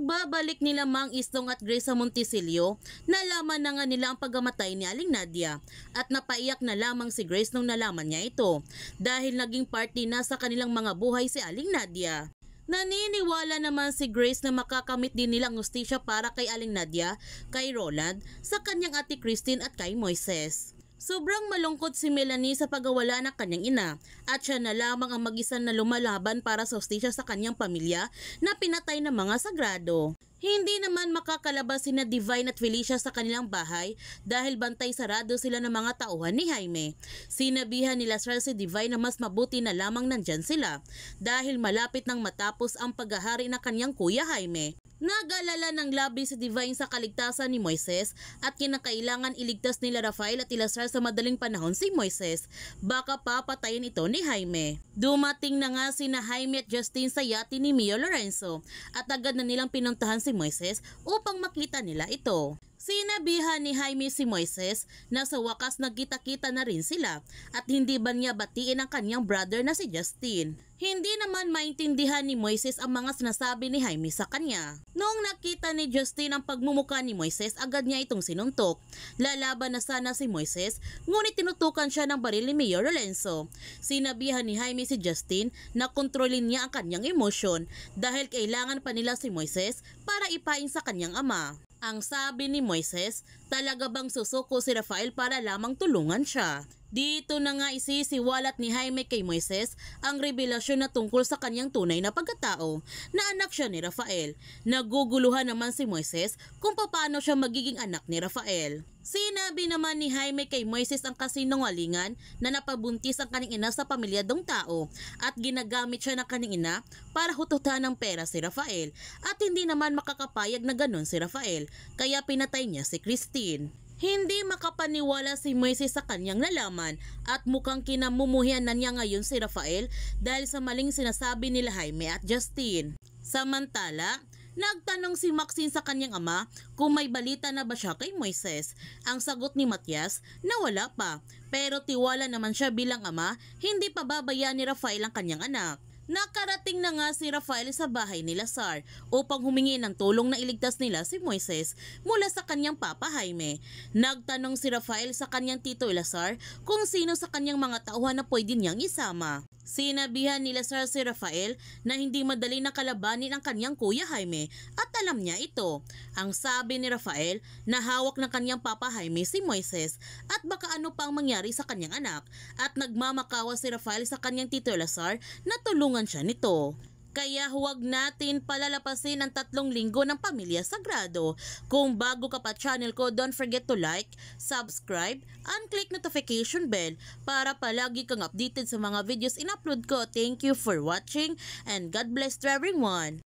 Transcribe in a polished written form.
pagbabalik nila Mang Istong at Grace sa Monticello, nalaman na nga nila ang pagkamatay ni Aling Nadia at napaiyak na lamang si Grace nung nalaman niya ito dahil naging party na sa kanilang mga buhay si Aling Nadia. Naniniwala naman si Grace na makakamit din nilang hustisya para kay Aling Nadia, kay Roland, sa kanyang ate Christine at kay Moises. Sobrang malungkot si Melanie sa pagkawala ng kanyang ina at siya na lamang ang mag-isa na lumalaban para sa hustisya sa kanyang pamilya na pinatay ng mga sagrado. Hindi naman makakalabas sina Divine at Felicia sa kanilang bahay dahil bantay sarado sila ng mga tauhan ni Jaime. Sinabihan nila Sir si Divine na mas mabuti na lamang nandyan sila dahil malapit nang matapos ang paghahari ng kanyang kuya Jaime. Nag-alala ng labi si Divine sa kaligtasan ni Moises at kinakailangan iligtas nila Rafael at ilasar sa madaling panahon si Moises. Baka papatayin ito ni Jaime. Dumating na nga sina Jaime at Justine sa yate ni Mio Lorenzo at agad na nilang pinuntahan si Moises upang makita nila ito. Sinabihan ni Jaime si Moises na sa wakas nagkita-kita na rin sila at hindi ba niya batiin ang kanyang brother na si Justine. Hindi naman maintindihan ni Moises ang mga sinasabi ni Jaime sa kanya. Noong nakita ni Justine ang pagmumukha ni Moises, agad niya itong sinuntok. Lalaban na sana si Moises, ngunit tinutukan siya ng baril ni Mio Lorenzo. Sinabihan ni Jaime si Justine na kontrolin niya ang kanyang emosyon dahil kailangan pa nila si Moises para ipain sa kanyang ama. Ang sabi ni Moises, talaga bang susuko si Rafael para lamang tulungan siya? Dito na nga isisiwalat ni Jaime kay Moises ang revelasyon na tungkol sa kanyang tunay na pagkatao na anak siya ni Rafael. Naguguluhan naman si Moises kung paano siya magiging anak ni Rafael. Sinabi naman ni Jaime kay Moises ang kasinungalingan na napabuntis ang kanyang ina sa pamilyadong tao at ginagamit siya ng kanyang ina para hututan ng pera si Rafael at hindi naman makakapayag na ganun si Rafael kaya pinatay niya si Christine. Hindi makapaniwala si Moises sa kanyang nalaman at mukhang kinamumuhian na niya ngayon si Rafael dahil sa maling sinasabi nila Jaime at Justine. Samantala, nagtanong si Maxine sa kanyang ama kung may balita na ba siya kay Moises. Ang sagot ni Matias na wala pa, pero tiwala naman siya bilang ama, hindi pa babayaan ni Rafael ang kanyang anak. Nakarating na nga si Rafael sa bahay ni Lazar upang humingi ng tulong na iligtas nila si Moises mula sa kanyang papa Jaime. Nagtanong si Rafael sa kanyang tito Lazar kung sino sa kanyang mga tauhan na pwede niyang isama. Sinabihan ni Lazar si Rafael na hindi madali na kalabanin ang kanyang kuya Jaime at alam niya ito. Ang sabi ni Rafael na hawak ng kanyang papa Jaime si Moises at baka ano pang mangyari sa kanyang anak at nagmamakawa si Rafael sa kanyang tito Lazar na tulungan siya nito. Kaya huwag natin palalapasin ang 3 linggo ng Pamilya Sagrado. Kung bago ka pa channel ko, don't forget to like, subscribe, and click notification bell para palagi kang updated sa mga videos in-upload ko. Thank you for watching and God bless to everyone.